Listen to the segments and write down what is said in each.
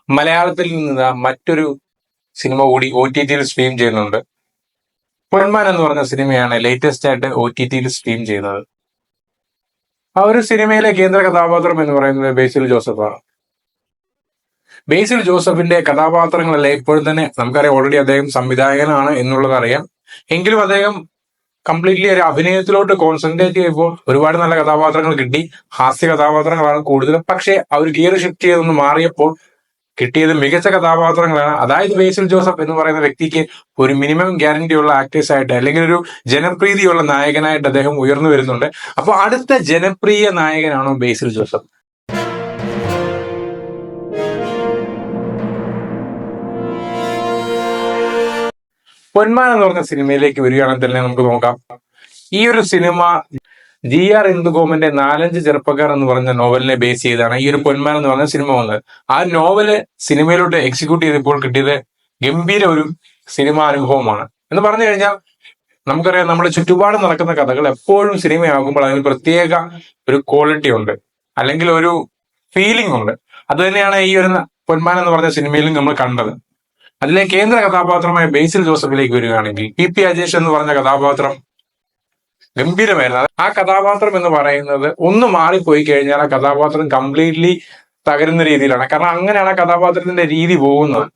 മലയാളത്തിൽ നിന്ന് മറ്റൊരു സിനിമ കൂടി OTT-യിൽ സ്ട്രീം ചെയ്യുന്നുണ്ട്. പൊന്മാൻ എന്ന് പറഞ്ഞ സിനിമയാണ് ലേറ്റസ്റ്റ് ആയിട്ട് OTT-യിൽ സ്ട്രീം ചെയ്യുന്നത്. ആ ഒരു സിനിമയിലെ കേന്ദ്ര കഥാപാത്രം എന്ന് പറയുന്നത് ബേസിൽ ജോസഫാണ്. ബേസിൽ ജോസഫിന്റെ കഥാപാത്രങ്ങളെല്ലാം ഇപ്പോഴും തന്നെ നമുക്കറിയാം, ഓൾറെഡി അദ്ദേഹം സംവിധായകനാണ് എന്നുള്ളത് അറിയാം. എങ്കിലും അദ്ദേഹം കംപ്ലീറ്റ്ലി ഒരു അഭിനയത്തിലോട്ട് കോൺസെൻട്രേറ്റ് ചെയ്യുമ്പോൾ ഒരുപാട് നല്ല കഥാപാത്രങ്ങൾ കിട്ടി. ഹാസ്യ കഥാപാത്രങ്ങളാണ് കൂടുതലും. പക്ഷേ ആ ഒരു ഗിയർ ഷിഫ്റ്റ് ചെയ്തൊന്ന് മാറിയപ്പോൾ കിട്ടിയത് മികച്ച കഥാപാത്രങ്ങളാണ്. അതായത് ബേസിൽ ജോസഫ് എന്ന് പറയുന്ന വ്യക്തിക്ക് ഒരു മിനിമം ഗ്യാരണ്ടി ഉള്ള ആക്ടേഴ്സ് ആയിട്ട്, അല്ലെങ്കിൽ ഒരു ജനപ്രീതിയുള്ള നായകനായിട്ട് അദ്ദേഹം ഉയർന്നു വരുന്നുണ്ട്. അപ്പോൾ അടുത്ത ജനപ്രിയ നായകനാണോ ബേസിൽ ജോസഫ്? പൊന്മാൻ എന്ന് പറഞ്ഞ സിനിമയിലേക്ക് വരികയാണെങ്കിൽ തന്നെ നമുക്ക് നോക്കാം. ഈ ഒരു സിനിമ GR ഇന്ദുഗോമന്റെ 4-5 ചെറുപ്പക്കാർ എന്ന് പറഞ്ഞ നോവലിനെ ബേസ് ചെയ്താണ് ഈ ഒരു പൊന്മാൻ എന്ന് പറഞ്ഞ സിനിമ വന്നത്. ആ നോവല് സിനിമയിലോട്ട് എക്സിക്യൂട്ട് ചെയ്തപ്പോൾ കിട്ടിയത് ഗംഭീര ഒരു സിനിമ അനുഭവമാണ്. എന്ന് പറഞ്ഞു കഴിഞ്ഞാൽ നമുക്കറിയാം, നമ്മുടെ ചുറ്റുപാട് നടക്കുന്ന കഥകൾ എപ്പോഴും സിനിമയാകുമ്പോൾ അതിന് പ്രത്യേക ഒരു ക്വാളിറ്റി ഉണ്ട്, അല്ലെങ്കിൽ ഒരു ഫീലിംഗ് ഉണ്ട്. അത് തന്നെയാണ് ഈ ഒരു പൊന്മാൻ എന്ന് പറഞ്ഞ സിനിമയിലും നമ്മൾ കണ്ടത്. അതിലെ കേന്ദ്ര കഥാപാത്രമായ ബേസിൽ ജോസഫിലേക്ക് വരികയാണെങ്കിൽ PP അജേഷ് എന്ന് പറഞ്ഞ കഥാപാത്രം ഗംഭീരമായിരുന്നു. ആ കഥാപാത്രം എന്ന് പറയുന്നത് ഒന്ന് മാറിപ്പോയി കഴിഞ്ഞാൽ ആ കഥാപാത്രം കംപ്ലീറ്റ്ലി തകരുന്ന രീതിയിലാണ്. കാരണം അങ്ങനെയാണ് ആ കഥാപാത്രത്തിന്റെ രീതി പോകുന്നത്.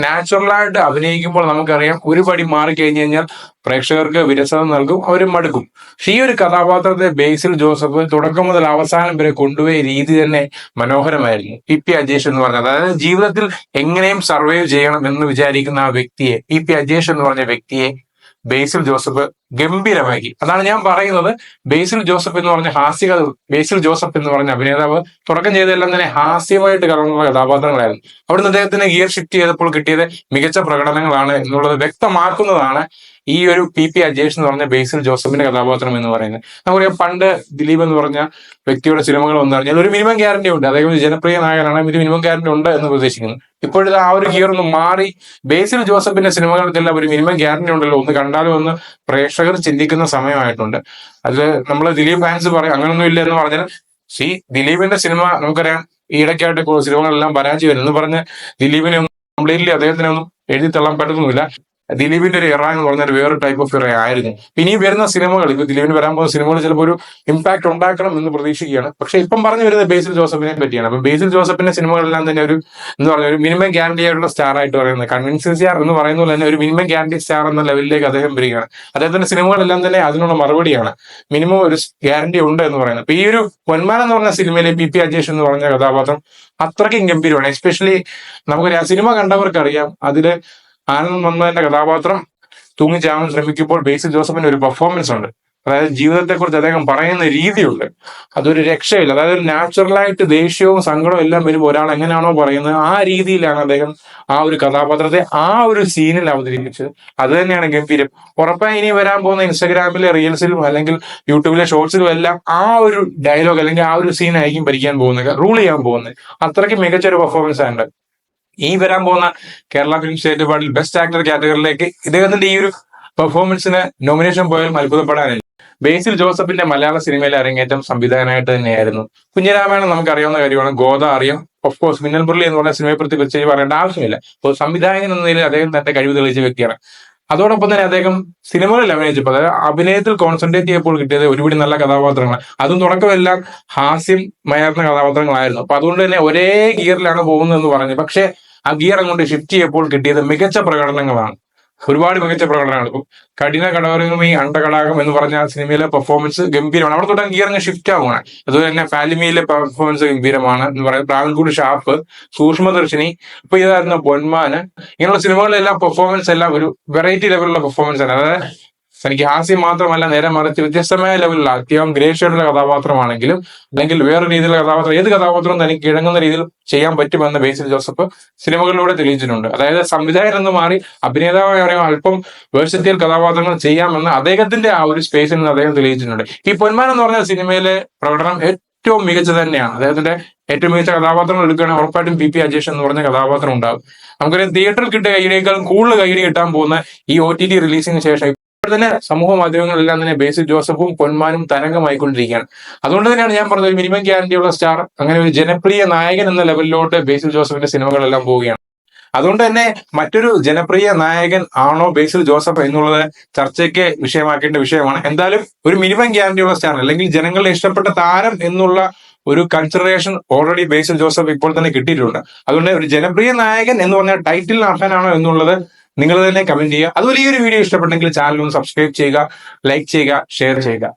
നാച്ചുറലായിട്ട് അഭിനയിക്കുമ്പോൾ നമുക്കറിയാം, ഒരു പടി മാറിക്കഴിഞ്ഞു കഴിഞ്ഞാൽ പ്രേക്ഷകർക്ക് വിരസത നൽകും, അവരും മടുക്കും. പക്ഷെ ഈ ഒരു കഥാപാത്രത്തെ ബേസിൽ ജോസഫ് തുടക്കം മുതൽ അവസാനം വരെ കൊണ്ടുപോയ രീതി തന്നെ മനോഹരമായിരുന്നു. PP അജേഷ് എന്ന് പറഞ്ഞത്, അതായത് ജീവിതത്തിൽ എങ്ങനെയും സർവൈവ് ചെയ്യണം എന്ന് വിചാരിക്കുന്ന ആ വ്യക്തിയെ, PP അജേഷ് എന്ന് പറഞ്ഞ വ്യക്തിയെ ബേസിൽ ജോസഫ് ഗംഭീരമാക്കി. അതാണ് ഞാൻ പറയുന്നത്. ബേസിൽ ജോസഫ് എന്ന് പറഞ്ഞ ബേസിൽ ജോസഫ് എന്ന് പറഞ്ഞ അഭിനേതാവ് തുടക്കം ചെയ്തതെല്ലാം തന്നെ ഹാസ്യമായിട്ട് കലർന്ന കഥാപാത്രങ്ങളായിരുന്നു. അവിടുന്ന് അദ്ദേഹത്തിന് ഗിയർ ഷിഫ്റ്റ് ചെയ്തപ്പോൾ കിട്ടിയത് മികച്ച പ്രകടനങ്ങളാണ് എന്നുള്ളത് വ്യക്തമാക്കുന്നതാണ് ഈ ഒരു PP അജേഷ് എന്ന് പറഞ്ഞ ബേസിൽ ജോസഫിന്റെ കഥാപാത്രം എന്ന് പറയുന്നത്. നമുക്കറിയാം, പണ്ട് ദിലീപ് എന്ന് പറഞ്ഞ വ്യക്തിയുടെ സിനിമകൾ വന്നു കഴിഞ്ഞാൽ ഒരു മിനിമം ഗ്യാരണ്ടി ഉണ്ട്, അദ്ദേഹം ഒരു ജനപ്രിയ നായകനാണ്, ഒരു മിനിമം ഗ്യാരണ്ടി ഉണ്ട് എന്ന് പ്രതീക്ഷിക്കുന്നു. ഇപ്പോഴത്തെ ആ ഒരു ഗിയർ ഒന്ന് മാറി ബേസിൽ ജോസഫിന്റെ സിനിമകൾക്കെല്ലാം ഒരു മിനിമം ഗ്യാരണ്ടി ഉണ്ടല്ലോ, ഒന്ന് കണ്ടാലും ഒന്ന് പ്രേക്ഷകർ ചിന്തിക്കുന്ന സമയമായിട്ടുണ്ട്. അത് നമ്മൾ ദിലീപ് ഫാൻസ് പറയും അങ്ങനൊന്നും ഇല്ല എന്ന് പറഞ്ഞാൽ, ദിലീപിന്റെ സിനിമ നമുക്കറിയാം, ഈ ഇടയ്ക്കായിട്ട് സിനിമകളെല്ലാം പരാജയം എന്ന് പറഞ്ഞ് ദിലീപിനെ ഒന്നും കംപ്ലീറ്റ്ലി അദ്ദേഹത്തിനെ ഒന്നും എഴുതി തള്ളാൻ പറ്റുന്നില്ല. ദിലീപിന്റെ ഒരു ഇറ എന്ന് പറഞ്ഞാൽ വേറെ ടൈപ്പ് ഓഫ് ഇറ ആയിരുന്നു. ഇനി വരുന്ന സിനിമകൾ, ഇപ്പൊ ദിലീപിന് വരാൻ പോകുന്ന സിനിമകൾ ചിലപ്പോൾ ഒരു ഇമ്പാക്ട് ഉണ്ടാക്കണം എന്ന് പ്രതീക്ഷിക്കുകയാണ്. പക്ഷെ ഇപ്പം പറഞ്ഞു വരുന്നത് ബേസിൽ ജോസഫിനെ പറ്റിയാണ്. അപ്പൊ ബേസിൽ ജോസഫിന്റെ സിനിമകളെല്ലാം തന്നെ ഒരു എന്ന് പറഞ്ഞ ഒരു മിനിമം ഗ്യാരണ്ടി ആയിട്ടുള്ള സ്റ്റാർ ആയിട്ട് പറയുന്നത്, കൺവിൻസിംഗ് സ്റ്റാർ എന്ന് പറയുന്ന പോലെ തന്നെ ഒരു മിനിമം ഗ്യാരണ്ടി സ്റ്റാർ എന്ന ലെവലിലേക്ക് അദ്ദേഹം വരികയാണ്. അദ്ദേഹത്തിന്റെ സിനിമകളെല്ലാം തന്നെ അതിനുള്ള മറുപടിയാണ്, മിനിമം ഒരു ഗ്യാരണ്ടി ഉണ്ട് എന്ന് പറയുന്നത്. അപ്പൊ ഈ ഒരു പൊന്മാൻ എന്ന് പറഞ്ഞ സിനിമയിലെ PP അജേഷ് എന്ന് പറഞ്ഞ കഥാപാത്രം അത്രയ്ക്കും ഗംഭീരമാണ്. എസ്പെഷ്യലി നമുക്കറിയാം, സിനിമ കണ്ടവർക്കറിയാം, അതില് ആനന്ദ് മന്മഥന്റെ കഥാപാത്രം തൂങ്ങിച്ചാവാൻ ശ്രമിക്കുമ്പോൾ ബേസിൽ ജോസഫിന്റെ ഒരു പെർഫോമൻസ് ഉണ്ട്. അതായത് ജീവിതത്തെക്കുറിച്ച് അദ്ദേഹം പറയുന്ന രീതിയുണ്ട്, അതൊരു രക്ഷയില്ല. അതായത് ഒരു നാച്ചുറലായിട്ട് ദേഷ്യവും സങ്കടവും എല്ലാം വരുമ്പോൾ ഒരാൾ എങ്ങനെയാണോ പറയുന്നത് ആ രീതിയിലാണ് അദ്ദേഹം ആ ഒരു കഥാപാത്രത്തെ ആ ഒരു സീനിൽ അവതരിപ്പിച്ചത്. അത് തന്നെയാണ് ഗംഭീരം. ഉറപ്പായി ഇനി വരാൻ പോകുന്ന ഇൻസ്റ്റാഗ്രാമിലെ റീൽസിലും അല്ലെങ്കിൽ യൂട്യൂബിലെ ഷോർട്സിലും എല്ലാം ആ ഒരു ഡയലോഗ് അല്ലെങ്കിൽ ആ ഒരു സീൻ ആയിരിക്കും ഭരിക്കാൻ പോകുന്നത്, റൂൾ ചെയ്യാൻ പോകുന്നത്. അത്രയ്ക്ക് മികച്ചൊരു പെർഫോമൻസ് ആണ്. ഈ വരാൻ പോകുന്ന കേരള ഫിലിം സ്റ്റേറ്റ് അവാർഡിൽ ബെസ്റ്റ് ആക്ടർ കാറ്റഗറിയിലേക്ക് ഇദ്ദേഹത്തിന്റെ ഈ ഒരു പെർഫോമൻസിന് നോമിനേഷൻ പോയാൽ അത്ഭുതപ്പെടാനില്ല. ബേസിൽ ജോസഫിന്റെ മലയാള സിനിമയിലെ അരങ്ങേറ്റം സംവിധായകനായിട്ട് തന്നെയായിരുന്നു. കുഞ്ഞിരാമായണം നമുക്കറിയാവുന്ന കാര്യമാണ്, ഗോദ അറിയാം, ഓഫ് കോഴ്സ് മിന്നൽ മുരളി എന്ന് പറഞ്ഞ സിനിമയെ പ്രതി പ്രത്യേകിച്ച് പറയേണ്ട ആവശ്യമില്ല. അപ്പോൾ സംവിധായകൻ എന്ന നിലയിൽ അദ്ദേഹം തന്റെ കഴിവ് തെളിയിച്ച വ്യക്തിയാണ്. അതോടൊപ്പം തന്നെ അദ്ദേഹം സിനിമകളിൽ അഭിനയിച്ചപ്പോൾ, അതായത് അഭിനയത്തിൽ കോൺസെൻട്രേറ്റ് ചെയ്യപ്പോൾ കിട്ടിയത് ഒരുപാട് നല്ല കഥാപാത്രങ്ങൾ, അതും തുടക്കമെല്ലാം ഹാസ്യം മയർന്ന കഥാപാത്രങ്ങളായിരുന്നു. അപ്പൊ അതുകൊണ്ട് തന്നെ ഒരേ ഗിയറിലാണ് പോകുന്നതെന്ന് പറഞ്ഞു. പക്ഷെ ആ ഗിയർ അങ്ങോട്ട് ഷിഫ്റ്റ് ചെയ്യപ്പോൾ കിട്ടിയത് മികച്ച പ്രകടനങ്ങളാണ്, ഒരുപാട് മികച്ച പ്രകടനങ്ങൾ. ഇപ്പം കഠിന കടവരങ്ങും ഈ അണ്ടകടാകം എന്ന് പറഞ്ഞ സിനിമയിലെ പെർഫോമൻസ് ഗംഭീരമാണ്. അവിടെ തൊട്ട് ഗിയർ അങ്ങ് ഷിഫ്റ്റ് ആവുകയാണ്. അതുപോലെ തന്നെ ഫാലിമിയിലെ പെർഫോമൻസ് ഗംഭീരമാണ് എന്ന് പറയുന്നത്. പ്രാവൻകൂട് ഷാപ്പ്, സൂക്ഷ്മദർശിനി, ഇപ്പൊ ഇതായിരുന്ന പൊന്മാന്, ഇങ്ങനെയുള്ള സിനിമകളിലെല്ലാം പെർഫോമൻസ് എല്ലാം ഒരു വെറൈറ്റി ലെവലുള്ള പെർഫോമൻസ് ആണ്. അതായത് തനിക്ക് ഹാസ്യം മാത്രമല്ല, നേരെ മറിച്ച് വ്യത്യസ്തമായ ലെവലിലുള്ള അത്യാവശ്യം ഗ്രേഷ്യലുള്ള കഥാപാത്രമാണെങ്കിലും അല്ലെങ്കിൽ വേറെ രീതിയിലുള്ള കഥാപാത്രം, ഏത് കഥാപാത്രവും തനിക്ക് ഇണങ്ങുന്ന രീതിയിൽ ചെയ്യാൻ പറ്റുമെന്ന് ബേസിൽ ജോസഫ് സിനിമകളിലൂടെ തെളിയിച്ചിട്ടുണ്ട്. അതായത് സംവിധായകൻ എന്ന് മാറി അഭിനേതാവായി പറയുമ്പോൾ അല്പം വേഴ്സറ്റൈൽ കഥാപാത്രങ്ങൾ ചെയ്യാമെന്ന് അദ്ദേഹത്തിന്റെ ആ ഒരു സ്പേസിൽ നിന്ന് അദ്ദേഹം തെളിയിച്ചിട്ടുണ്ട്. ഈ പൊന്മാൻ എന്ന് പറഞ്ഞ സിനിമയിലെ പ്രകടനം ഏറ്റവും മികച്ചത് തന്നെയാണ്. അദ്ദേഹത്തിന്റെ ഏറ്റവും മികച്ച കഥാപാത്രങ്ങൾ എടുക്കുകയാണെങ്കിൽ ഉറപ്പായിട്ടും PP അജേഷ് എന്ന് പറഞ്ഞ കഥാപാത്രം ഉണ്ടാകും. നമുക്കറിയാം, തിയേറ്ററിൽ കിട്ടിയ കൈഡിയേക്കാളും കൂടുതൽ കൈഡി കിട്ടാൻ പോകുന്ന ഈ OTT റിലീസിന് ശേഷം ഇപ്പോൾ തന്നെ സമൂഹ മാധ്യമങ്ങളിലെല്ലാം തന്നെ ബേസിൽ ജോസഫും പൊന്മാനും തരംഗമായിക്കൊണ്ടിരിക്കുകയാണ്. അതുകൊണ്ട് തന്നെയാണ് ഞാൻ പറഞ്ഞത് ഒരു മിനിമം ഗ്യാരണ്ടി ഉള്ള സ്റ്റാർ, അങ്ങനെ ഒരു ജനപ്രിയ നായകൻ എന്ന ലെവലിലോട്ട് ബേസിൽ ജോസഫിന്റെ സിനിമകളെല്ലാം പോവുകയാണ്. അതുകൊണ്ട് തന്നെ മറ്റൊരു ജനപ്രിയ നായകൻ ആണോ ബേസിൽ ജോസഫ് എന്നുള്ളത് ചർച്ചയ്ക്ക് വിഷയമാക്കേണ്ട വിഷയമാണ്. എന്തായാലും ഒരു മിനിമം ഗ്യാരണ്ടി ഉള്ള സ്റ്റാർ, അല്ലെങ്കിൽ ജനങ്ങളുടെ ഇഷ്ടപ്പെട്ട താരം എന്നുള്ള ഒരു കൺസിഡറേഷൻ ഓൾറെഡി ബേസിൽ ജോസഫ് ഇപ്പോൾ തന്നെ കിട്ടിയിട്ടുണ്ട്. അതുകൊണ്ട് ഒരു ജനപ്രിയ നായകൻ എന്ന് പറഞ്ഞ ടൈറ്റിൽ അർഹനാണോ എന്നുള്ളത് നിങ്ങൾ തന്നെ കമന്റ് ചെയ്യുക. അതുപോലെ ഈ ഒരു വീഡിയോ ഇഷ്ടപ്പെട്ടെങ്കിൽ ചാനൽ ഒന്ന് സബ്സ്ക്രൈബ് ചെയ്യുക, ലൈക്ക് ചെയ്യുക, ഷെയർ ചെയ്യുക.